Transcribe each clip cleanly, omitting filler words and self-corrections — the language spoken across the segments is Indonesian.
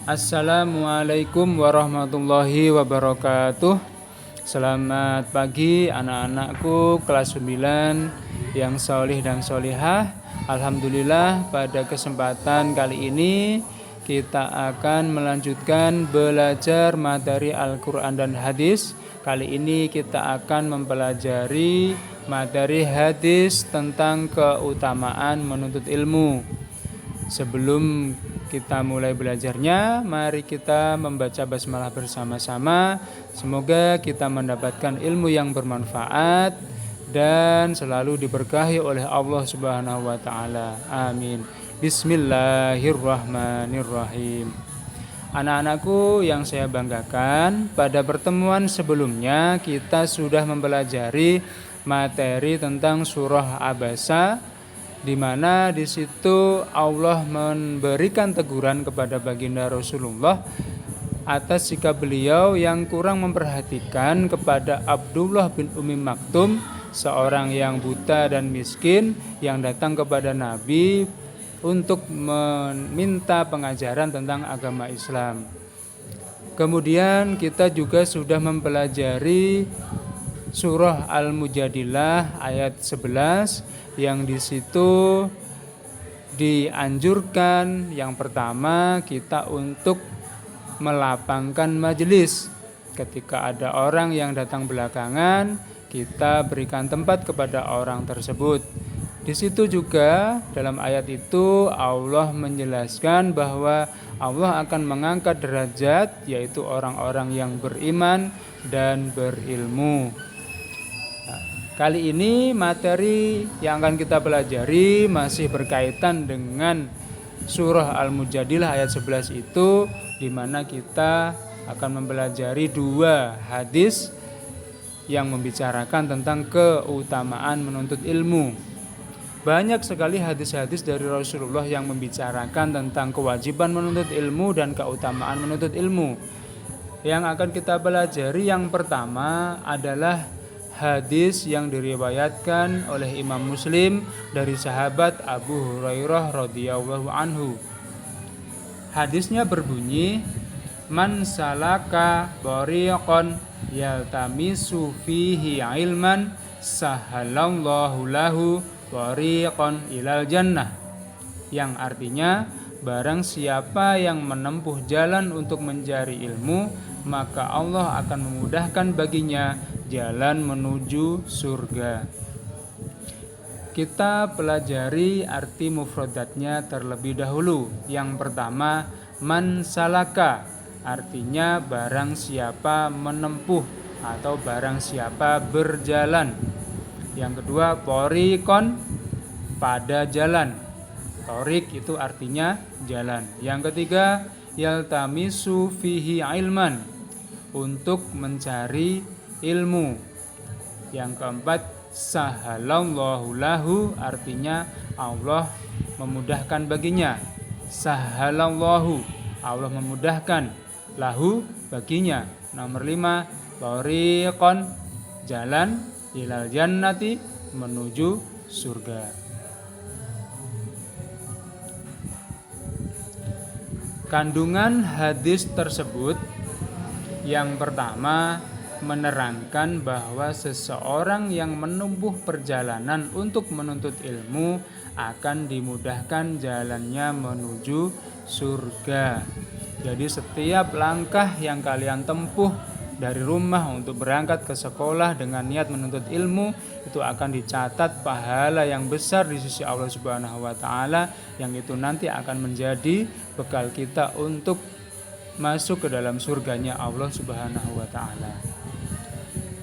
Assalamualaikum warahmatullahi wabarakatuh. Selamat pagi anak-anakku kelas 9 yang solih dan solihah. Alhamdulillah pada kesempatan kali ini kita akan melanjutkan belajar materi Al-Quran dan hadis. Kali ini kita akan mempelajari materi hadis tentang keutamaan menuntut ilmu. Sebelum kita mulai belajarnya, mari kita membaca basmalah bersama-sama. Semoga kita mendapatkan ilmu yang bermanfaat dan selalu diberkahi oleh Allah Subhanahu wa taala. Amin. Bismillahirrahmanirrahim. Anak-anakku yang saya banggakan, pada pertemuan sebelumnya kita sudah mempelajari materi tentang surah Abasa, di mana di situ Allah memberikan teguran kepada baginda Rasulullah atas sikap beliau yang kurang memperhatikan kepada Abdullah bin Umi Maktum, seorang yang buta dan miskin yang datang kepada Nabi untuk meminta pengajaran tentang agama Islam. Kemudian kita juga sudah mempelajari surah Al-Mujadilah ayat 11 yang di situ dianjurkan yang pertama kita untuk melapangkan majelis. Ketika ada orang yang datang belakangan, kita berikan tempat kepada orang tersebut. Di situ juga dalam ayat itu Allah menjelaskan bahwa Allah akan mengangkat derajat, yaitu orang-orang yang beriman dan berilmu. Kali ini materi yang akan kita pelajari masih berkaitan dengan surah Al-Mujadilah ayat 11 itu, di mana kita akan mempelajari dua hadis yang membicarakan tentang keutamaan menuntut ilmu. Banyak sekali hadis-hadis dari Rasulullah yang membicarakan tentang kewajiban menuntut ilmu dan keutamaan menuntut ilmu. Yang akan kita pelajari yang pertama adalah hadis yang diriwayatkan oleh Imam Muslim dari sahabat Abu Hurairah radhiyallahu anhu. Hadisnya berbunyi, "Man salaka thariqan yaltamisu fihi ilman sahalallahu lahu thariqan ilal jannah." Yang artinya, barang siapa yang menempuh jalan untuk mencari ilmu, maka Allah akan memudahkan baginya jalan menuju surga. Kita pelajari arti mufradatnya terlebih dahulu. Yang pertama, man salaka, artinya barang siapa menempuh atau barang siapa berjalan. Yang kedua, thoriqon, pada jalan. Thorik itu artinya jalan. Yang ketiga, yaltamisu fihi ilman, untuk mencari ilmu. Yang keempat, sahalallahu lahu, artinya Allah memudahkan baginya. Sahalallahu, Allah memudahkan, lahu, baginya. Nomor 5, thariqon, jalan, ilal jannati, menuju surga. Kandungan hadis tersebut yang pertama menerangkan bahwa seseorang yang menempuh perjalanan untuk menuntut ilmu akan dimudahkan jalannya menuju surga. Jadi setiap langkah yang kalian tempuh dari rumah untuk berangkat ke sekolah dengan niat menuntut ilmu, itu akan dicatat pahala yang besar di sisi Allah Subhanahu wa taala, yang itu nanti akan menjadi bekal kita untuk masuk ke dalam surganya Allah Subhanahu wa taala.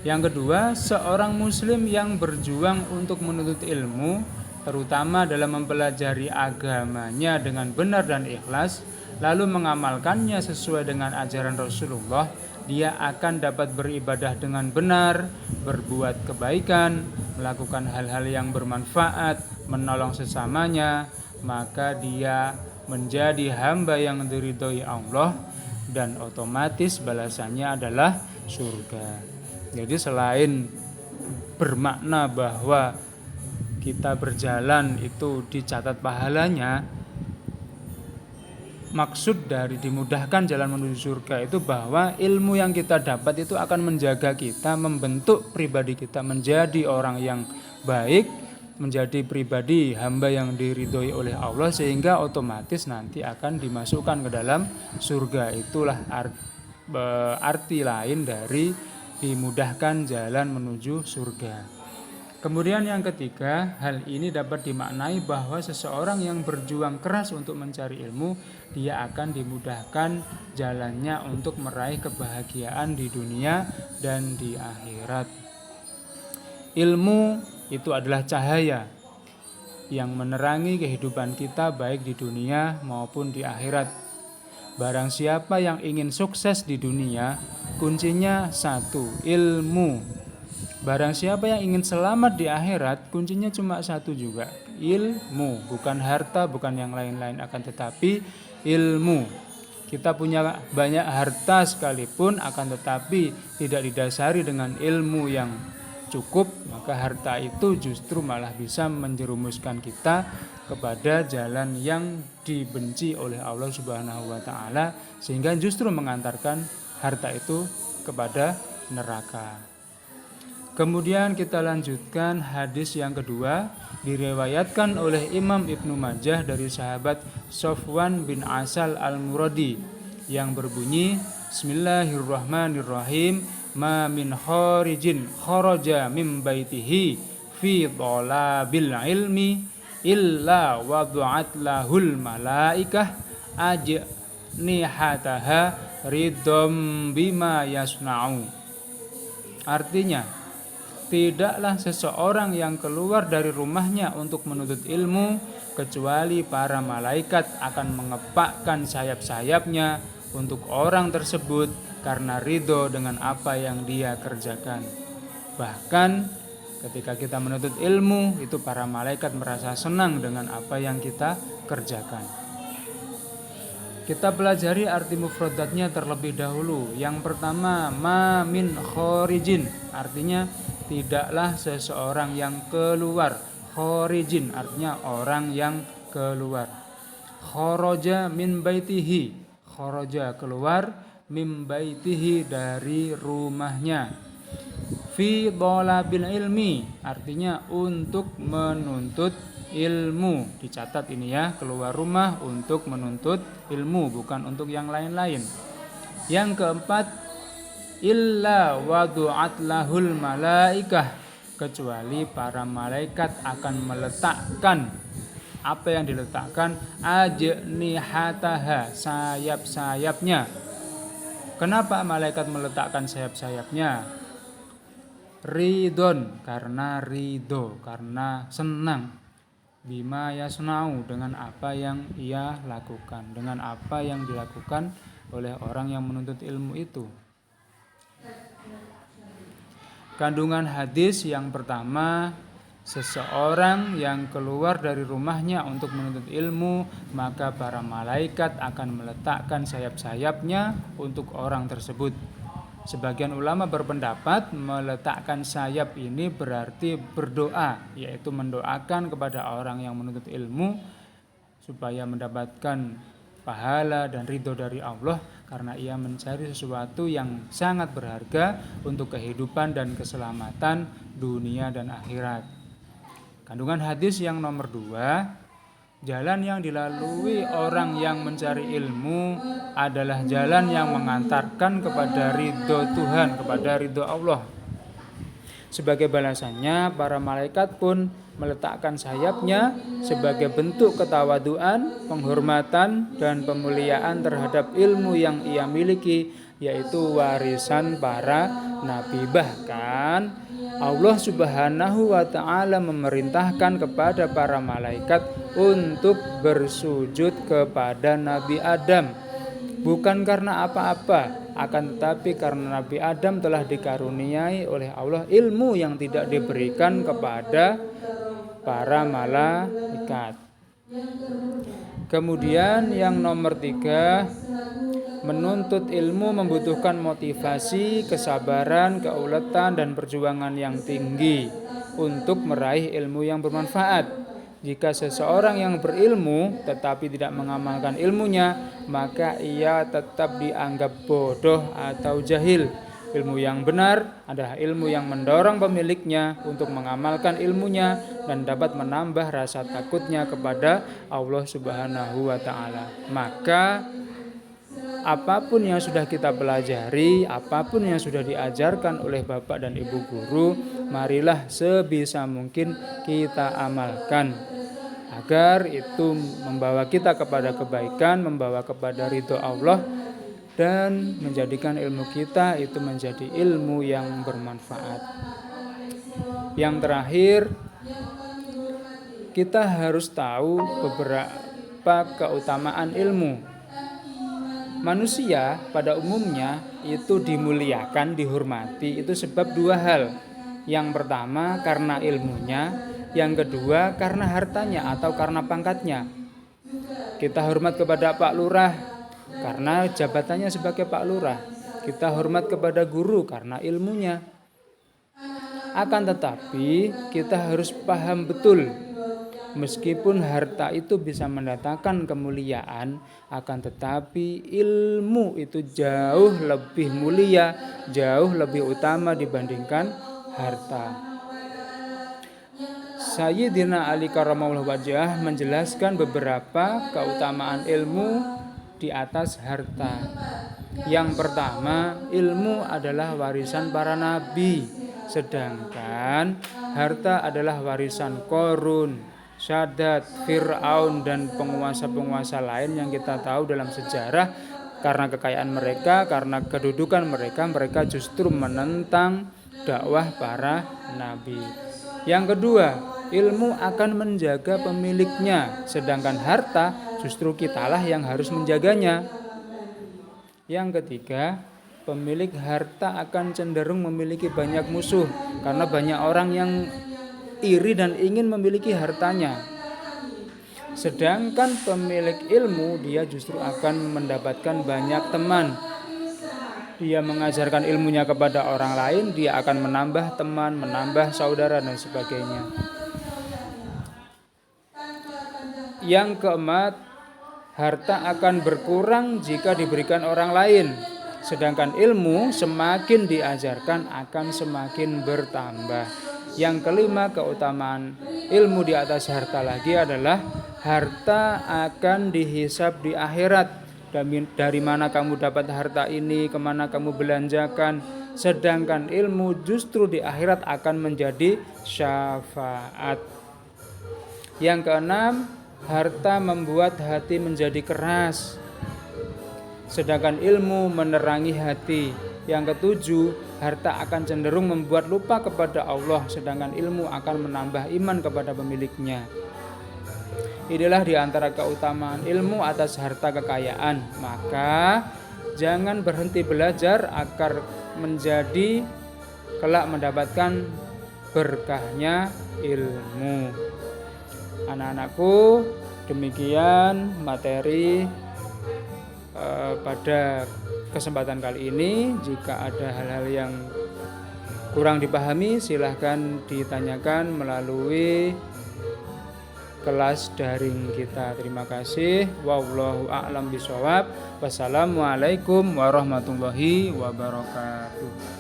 Yang kedua, seorang muslim yang berjuang untuk menuntut ilmu, terutama dalam mempelajari agamanya dengan benar dan ikhlas, lalu mengamalkannya sesuai dengan ajaran Rasulullah, dia akan dapat beribadah dengan benar, berbuat kebaikan, melakukan hal-hal yang bermanfaat, menolong sesamanya, maka dia menjadi hamba yang diridhoi Allah dan otomatis balasannya adalah surga. Jadi selain bermakna bahwa kita berjalan itu dicatat pahalanya, maksud dari dimudahkan jalan menuju surga itu bahwa ilmu yang kita dapat itu akan menjaga kita, membentuk pribadi kita menjadi orang yang baik, menjadi pribadi hamba yang diridhoi oleh Allah, sehingga otomatis nanti akan dimasukkan ke dalam surga. Itulah arti lain dari dimudahkan jalan menuju surga. Kemudian yang ketiga, hal ini dapat dimaknai bahwa seseorang yang berjuang keras untuk mencari ilmu, dia akan dimudahkan jalannya untuk meraih kebahagiaan di dunia dan di akhirat. Ilmu itu adalah cahaya yang menerangi kehidupan kita baik di dunia maupun di akhirat. Barang siapa yang ingin sukses di dunia, kuncinya satu, ilmu. Barang siapa yang ingin selamat di akhirat, kuncinya cuma satu juga, ilmu. Bukan harta, bukan yang lain-lain, akan tetapi ilmu. Kita punya banyak harta sekalipun, akan tetapi tidak didasari dengan ilmu yang cukup, maka harta itu justru malah bisa menjerumuskan kita kepada jalan yang dibenci oleh Allah Subhanahu wa taala, sehingga justru mengantarkan harta itu kepada neraka. Kemudian kita lanjutkan hadis yang kedua, diriwayatkan oleh Imam Ibnu Majah dari sahabat Sofwan bin Asal al-Muradi yang berbunyi, Bismillahirrahmanirrahim, ma min kharijin kharaja min baitihi fi dhalabil ilmi illa wadu'at lahul malaikah ajnihataha ridham bima yasna'u. Artinya, tidaklah seseorang yang keluar dari rumahnya untuk menuntut ilmu kecuali para malaikat akan mengepakkan sayap-sayapnya untuk orang tersebut karena ridho dengan apa yang dia kerjakan. Bahkan ketika kita menuntut ilmu, itu para malaikat merasa senang dengan apa yang kita kerjakan. Kita pelajari arti mufradatnya terlebih dahulu. Yang pertama, ma min khorijin, artinya tidaklah seseorang yang keluar. Khorijin artinya orang yang keluar. Kharaja min baitihi, kharaja keluar, min baitihi dari rumahnya. Fi dhalabil ilmi artinya untuk menuntut ilmu. Dicatat ini ya, keluar rumah untuk menuntut ilmu, bukan untuk yang lain-lain. Yang keempat, illa wadu'at lahul malaikah, kecuali para malaikat akan meletakkan, apa yang diletakkan, ajnihataha, sayap-sayapnya. Kenapa malaikat meletakkan sayap-sayapnya? Ridon, karena ridho, karena senang. Bima yasna'u, dengan apa yang ia lakukan, dengan apa yang dilakukan oleh orang yang menuntut ilmu itu. Kandungan hadis yang pertama, seseorang yang keluar dari rumahnya untuk menuntut ilmu, maka para malaikat akan meletakkan sayap-sayapnya untuk orang tersebut. Sebagian ulama berpendapat meletakkan sayap ini berarti berdoa, yaitu mendoakan kepada orang yang menuntut ilmu supaya mendapatkan pahala dan ridho dari Allah karena ia mencari sesuatu yang sangat berharga untuk kehidupan dan keselamatan dunia dan akhirat. Kandungan hadis yang nomor 2, jalan yang dilalui orang yang mencari ilmu adalah jalan yang mengantarkan kepada ridho Tuhan, kepada ridho Allah. Sebagai balasannya, para malaikat pun meletakkan sayapnya sebagai bentuk ketawaduan, penghormatan, dan pemuliaan terhadap ilmu yang ia miliki, yaitu warisan para nabi. Bahkan Allah Subhanahu wa ta'ala memerintahkan kepada para malaikat untuk bersujud kepada Nabi Adam, bukan karena apa-apa, akan tetapi karena Nabi Adam telah dikaruniai oleh Allah ilmu yang tidak diberikan kepada para malaikat. Kemudian yang nomor 3, menuntut ilmu membutuhkan motivasi, kesabaran, keuletan, dan perjuangan yang tinggi untuk meraih ilmu yang bermanfaat. Jika seseorang yang berilmu tetapi tidak mengamalkan ilmunya, maka ia tetap dianggap bodoh atau jahil. Ilmu yang benar adalah ilmu yang mendorong pemiliknya untuk mengamalkan ilmunya dan dapat menambah rasa takutnya kepada Allah Subhanahu wa taala. Maka apapun yang sudah kita pelajari, apapun yang sudah diajarkan oleh Bapak dan Ibu guru, marilah sebisa mungkin kita amalkan agar itu membawa kita kepada kebaikan, membawa kepada ridho Allah, dan menjadikan ilmu kita itu menjadi ilmu yang bermanfaat. Yang terakhir, kita harus tahu beberapa keutamaan ilmu. Manusia pada umumnya itu dimuliakan, dihormati itu sebab dua hal. Yang pertama karena ilmunya, yang kedua karena hartanya atau karena pangkatnya. Kita hormat kepada Pak Lurah karena jabatannya sebagai Pak Lurah. Kita hormat kepada guru karena ilmunya. Akan tetapi kita harus paham betul, meskipun harta itu bisa mendatangkan kemuliaan, akan tetapi ilmu itu jauh lebih mulia, jauh lebih utama dibandingkan harta. Sayyidina Ali karramallahu wajhah menjelaskan beberapa keutamaan ilmu di atas harta. Yang pertama, ilmu adalah warisan para nabi, sedangkan harta adalah warisan Qarun, Sadat, Fir'aun, dan penguasa-penguasa lain yang kita tahu dalam sejarah. Karena kekayaan mereka, karena kedudukan mereka, mereka justru menentang dakwah para nabi. Yang kedua, ilmu akan menjaga pemiliknya, sedangkan harta justru kitalah yang harus menjaganya. Yang ketiga, pemilik harta akan cenderung memiliki banyak musuh karena banyak orang yang iri dan ingin memiliki hartanya. Sedangkan pemilik ilmu, dia justru akan mendapatkan banyak teman. Dia mengajarkan ilmunya kepada orang lain, dia akan menambah teman, menambah saudara, dan sebagainya. Yang keempat, harta akan berkurang jika diberikan orang lain. Sedangkan ilmu semakin diajarkan akan semakin bertambah. Yang kelima, keutamaan ilmu di atas harta lagi adalah harta akan dihisab di akhirat. Dari mana kamu dapat harta ini, kemana kamu belanjakan. Sedangkan ilmu justru di akhirat akan menjadi syafaat. Yang keenam, harta membuat hati menjadi keras, sedangkan ilmu menerangi hati. Yang ketujuh, harta akan cenderung membuat lupa kepada Allah, sedangkan ilmu akan menambah iman kepada pemiliknya. Inilah di antara keutamaan ilmu atas harta kekayaan. Maka jangan berhenti belajar agar menjadi kelak mendapatkan berkahnya ilmu. Anak-anakku, demikian materi pada kesempatan kali ini. Jika ada hal-hal yang kurang dipahami, silahkan ditanyakan melalui kelas daring kita. Terima kasih. Wallahu a'lam bishawab. Wassalamualaikum warahmatullahi wabarakatuh.